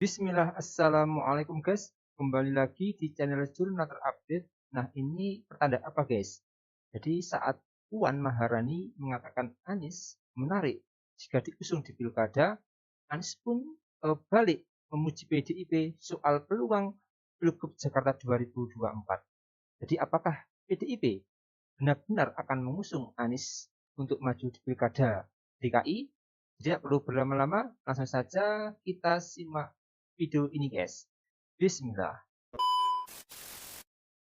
Bismillah, Assalamualaikum guys. Kembali lagi di channel Jurnal Terupdate. Nah, ini pertanda apa guys? Jadi saat Puan Maharani mengatakan Anies menarik jika diusung di pilkada, Anies pun balik memuji PDIP soal peluang Pilgub Jakarta 2024. Jadi apakah PDIP benar-benar akan mengusung Anies untuk maju di pilkada DKI? Tidak perlu berlama-lama, langsung saja kita simak video ini guys. Bismillah.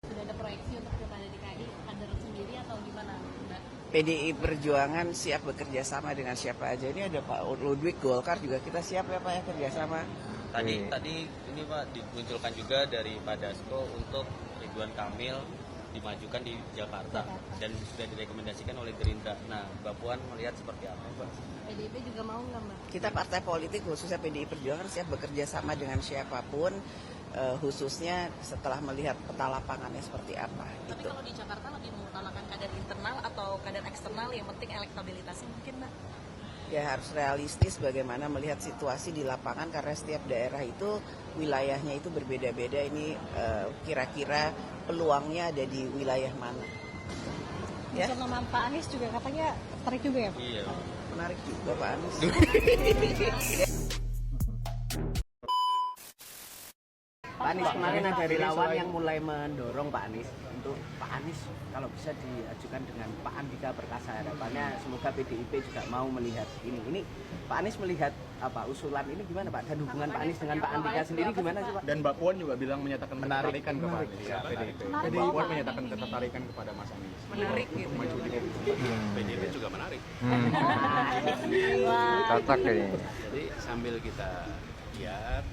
Sudah ada proyeksi untuk pilkada DKI, kader sendiri atau gimana, Mbak? PDI Perjuangan siap bekerja sama dengan siapa aja. Ini ada Pak Ludwig, Golkar juga kita siap ya Pak ya kerjasama. Tadi ini Pak dimunculkan juga dari Pak Dasko untuk Ridwan Kamil dimajukan di Jakarta dan sudah direkomendasikan oleh Gerindra. Nah, Mbak Puan melihat seperti apa, Mbak? PDIP juga mau nggak, Mbak? Kita partai politik khususnya PDI Perjuangan siap bekerja sama dengan siapapun, khususnya setelah melihat peta lapangannya seperti apa. Tapi gitu. kalau di Jakarta lebih mengutamakan kader internal atau kader eksternal, yang penting elektabilitasnya mungkin, Mbak? Ya harus realistis bagaimana melihat situasi di lapangan karena setiap daerah itu wilayahnya itu berbeda-beda. Ini kira-kira peluangnya ada di wilayah mana. Ya? Untuk nama Pak Anies juga katanya tertarik juga ya, Pak? Iya. Menarik juga Pak Anies. Pak Anies kemarin ada relawan yang mulai mendorong Pak Anies untuk Pak Anies kalau bisa diajukan dengan Pak Andika Perkasa. Harapannya semoga PDIP juga mau melihat ini. Ini Pak Anies melihat apa usulan ini gimana Pak? Dan hubungan Pak Anies dengan Pak Andika sendiri gimana sih Pak? Dan Mbak Puan juga bilang menyatakan ketertarikan kepada PDIP. Mbak Puan menyatakan ketertarikan kepada Mas Anies. Menarik gitu. Untuk maju di PDIP juga menarik. Cocok ini. Jadi sambil kita lihat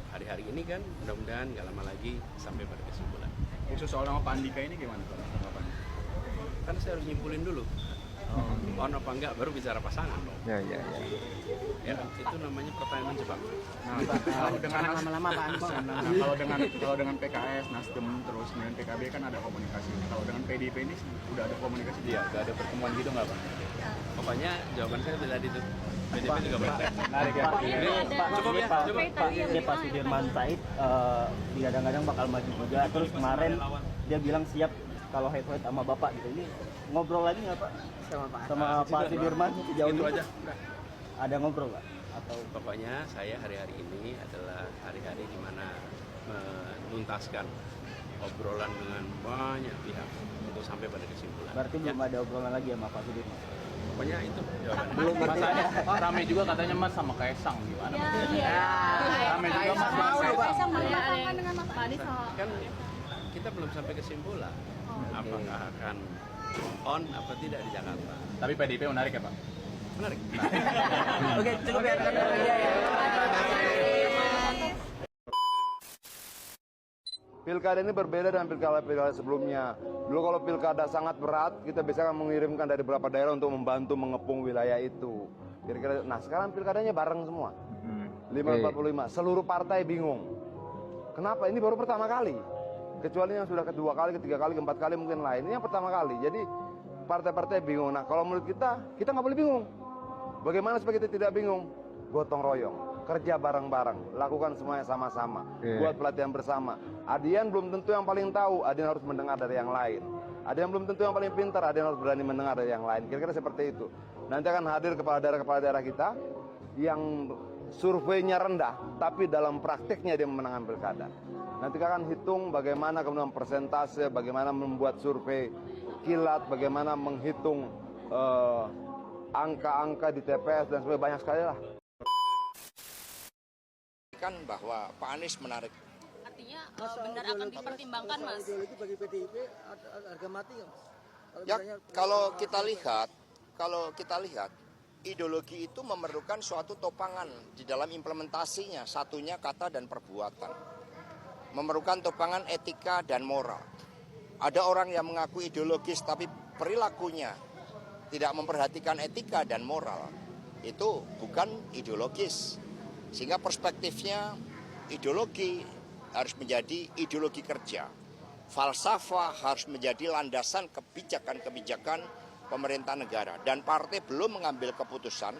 hari-hari ini kan mudah-mudahan nggak lama lagi sampai pada kesimpulan. Khusus soal nama Pak Andika ini gimana Pak? Tanggapannya? Kan saya harus nyimpulin dulu. On apa enggak baru bicara pasangan dong. Ya. Ya, itu namanya pertanyaan menjebak. Nah, kalau dengan lama-lama Pak Anies. kalau dengan PKS, Nasdem, terus dengan PKB kan ada komunikasi. Kalau dengan PDIP ini udah ada komunikasi? Iya, udah ada pertemuan gitu nggak Pak? Pokoknya jawaban saya tadi itu. PDIP juga menarik. Menarik ya. Cukup ya, cukup. Ini Pak Sudirman Said kadang-kadang bakal maju juga. Terus kemarin dia bilang siap kalau head to head sama Bapak gitu. Ini ngobrol lagi nggak Pak sama Pak Sudirman sejauh Itu ini? aja. Ada ngobrol nggak? Atau Pokoknya saya hari-hari ini adalah hari-hari di mana menuntaskan obrolan dengan banyak pihak untuk sampai pada kesimpulan. berarti belum ada obrolan lagi sama Pak Sudirman? Pokoknya itu jawabannya. Belum bertanya. Rame juga katanya Mas sama Kaisang gimana? Rame juga Mas sama Mau Kaisang. Kaisang berpasangan dengan Mas Anies. Kan kita belum sampai kesimpulan apakah akan on apa tidak di Jakarta. Tapi PDIP menarik ya Pak? Menarik. Oke, cukup ya. Pilkada ini berbeda dengan pilkada-pilkada sebelumnya. Dulu kalau pilkada sangat berat, kita bisa mengirimkan dari beberapa daerah untuk membantu mengepung wilayah itu. Kira-kira. Nah sekarang pilkadanya bareng semua. 545. Seluruh partai bingung. Kenapa? Ini baru pertama kali. Kecuali yang sudah kedua kali, ketiga kali, keempat kali mungkin lain. Ini yang pertama kali. Jadi partai-partai bingung. Nah kalau menurut kita nggak boleh bingung. Bagaimana supaya kita tidak bingung? Gotong royong. Kerja bareng-bareng, lakukan semuanya sama-sama, buat pelatihan bersama. Adian belum tentu yang paling tahu, Adian harus mendengar dari yang lain. Adian belum tentu yang paling pintar, Adian harus berani mendengar dari yang lain. Kira-kira seperti itu. Nanti akan hadir kepala daerah kita yang surveinya rendah, tapi dalam praktiknya dia memenangkan pilkada. Nanti kita akan hitung bagaimana kemudian persentase, bagaimana membuat survei kilat, bagaimana menghitung angka-angka di TPS dan sebagainya, banyak sekali lah. Kan bahwa Pak Anies menarik. Artinya benar akan dipertimbangkan, Mas. Bagi PDIP harga mati nggak? Ya kalau kita lihat ideologi itu memerlukan suatu topangan di dalam implementasinya. Satunya kata dan perbuatan. Memerlukan topangan etika dan moral. Ada orang yang mengaku ideologis tapi perilakunya tidak memperhatikan etika dan moral. Itu bukan ideologis. Sehingga perspektifnya ideologi harus menjadi ideologi kerja. Falsafah harus menjadi landasan kebijakan-kebijakan pemerintah negara. Dan partai belum mengambil keputusan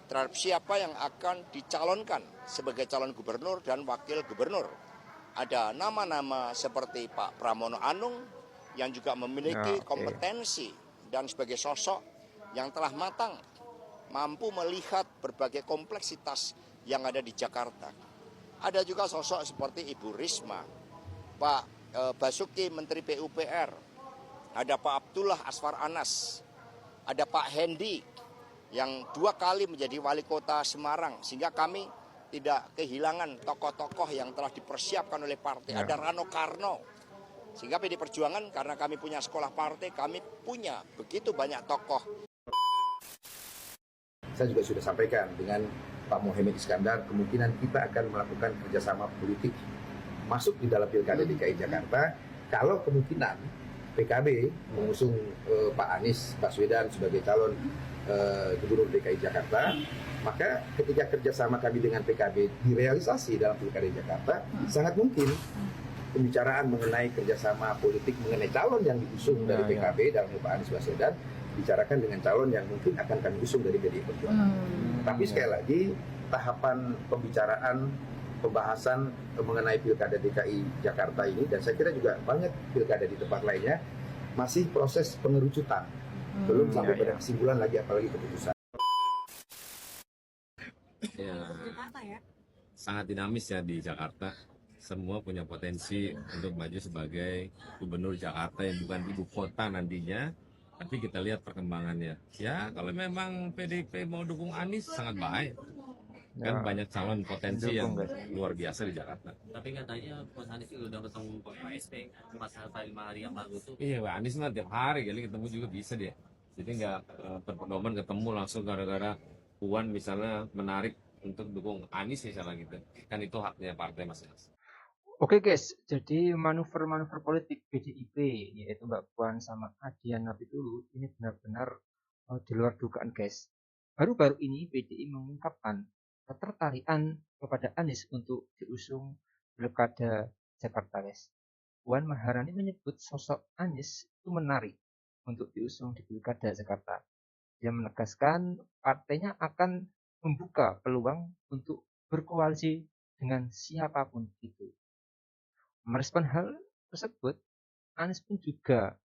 terhadap siapa yang akan dicalonkan sebagai calon gubernur dan wakil gubernur. Ada nama-nama seperti Pak Pramono Anung yang juga memiliki kompetensi dan sebagai sosok yang telah matang, mampu melihat berbagai kompleksitas yang ada di Jakarta. Ada juga sosok seperti Ibu Risma, Pak Basuki Menteri PUPR, ada Pak Abdullah Asfar Anas, ada Pak Hendi yang 2 kali menjadi wali kota Semarang, sehingga kami tidak kehilangan tokoh-tokoh yang telah dipersiapkan oleh partai. Ada Rano Karno, sehingga PD Perjuangan karena kami punya sekolah partai, kami punya begitu banyak tokoh. Saya juga sudah sampaikan dengan Pak Muhaimin Iskandar, kemungkinan kita akan melakukan kerjasama politik masuk di dalam Pilkada DKI Jakarta. Kalau kemungkinan PKB mengusung Pak Anies Baswedan sebagai calon Gubernur DKI Jakarta, maka ketika kerjasama kami dengan PKB direalisasi dalam Pilkada Jakarta, sangat mungkin pembicaraan mengenai kerjasama politik mengenai calon yang diusung dari PKB dalam Pak Anies Baswedan bicarakan dengan calon yang mungkin akan kami usung dari PDI Perjuangan. Tapi sekali lagi tahapan pembicaraan pembahasan mengenai Pilkada DKI Jakarta ini, dan saya kira juga banyak pilkada di tempat lainnya, masih proses pengerucutan, belum sampai pada kesimpulan lagi, apalagi keputusan. Ya, sangat dinamis ya di Jakarta. Semua punya potensi untuk maju sebagai gubernur Jakarta yang bukan ibu kota nantinya. Tapi kita lihat perkembangannya. Ya, kalau memang PDIP mau dukung Anies sangat baik. Kan banyak calon potensi yang luar biasa di Jakarta. Tapi katanya Mas Anies juga udah ketemu Pak PSP Mas Hatta 5 hari yang lalu tuh. Iya, Pak Anies mah tiap hari kali ketemu juga bisa dia. Jadi nggak berpedoman ketemu langsung gara-gara Puan misalnya menarik untuk dukung Anies misalnya gitu. Kan itu haknya partai masing-masing. Oke guys, jadi manuver-manuver politik PDIP yaitu Mbak Puan sama Adian Apituluh ini benar-benar di luar dugaan guys. Baru-baru ini PDI mengungkapkan ketertarikan kepada Anies untuk diusung Pilkada Jakarta guys. Puan Maharani menyebut sosok Anies itu menarik untuk diusung di Pilkada Jakarta. Dia menegaskan partainya akan membuka peluang untuk berkoalisi dengan siapapun itu. Merespon hal tersebut, Anies pun juga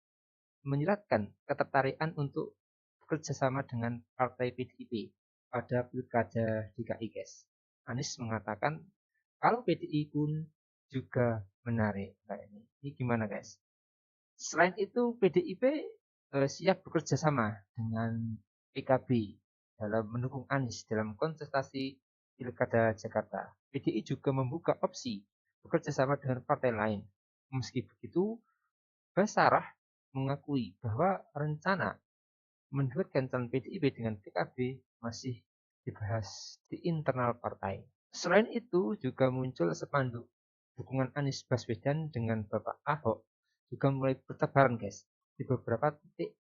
menyiratkan ketertarikan untuk bekerjasama dengan partai PDIP pada Pilkada DKI guys. Anies mengatakan kalau PDI pun juga menarik. Nah, ini gimana guys? Selain itu PDIP siap bekerja sama dengan PKB dalam mendukung Anies dalam kontestasi Pilkada Jakarta. PDI juga membuka opsi bekerja sama dengan partai lain. Meski begitu, Basarah mengakui bahwa rencana menduetkan calon PDIP dengan PKB masih dibahas di internal partai. Selain itu, juga muncul spanduk dukungan Anies Baswedan dengan Bapak Ahok juga mulai bertebaran guys di beberapa titik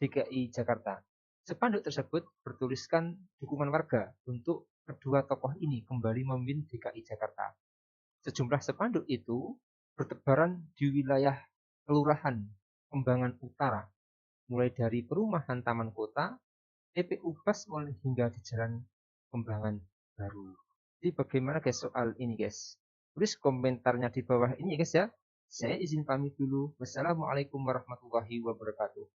DKI Jakarta. Spanduk tersebut bertuliskan dukungan warga untuk kedua tokoh ini kembali memimpin DKI Jakarta. Sejumlah spanduk itu bertebaran di wilayah Kelurahan Kembangan Utara, mulai dari perumahan Taman Kota, TPU Basmol hingga di Jalan Kembangan Baru. Jadi bagaimana guys soal ini guys? Tulis komentarnya di bawah ini guys ya. Saya izin pamit dulu. Wassalamualaikum warahmatullahi wabarakatuh.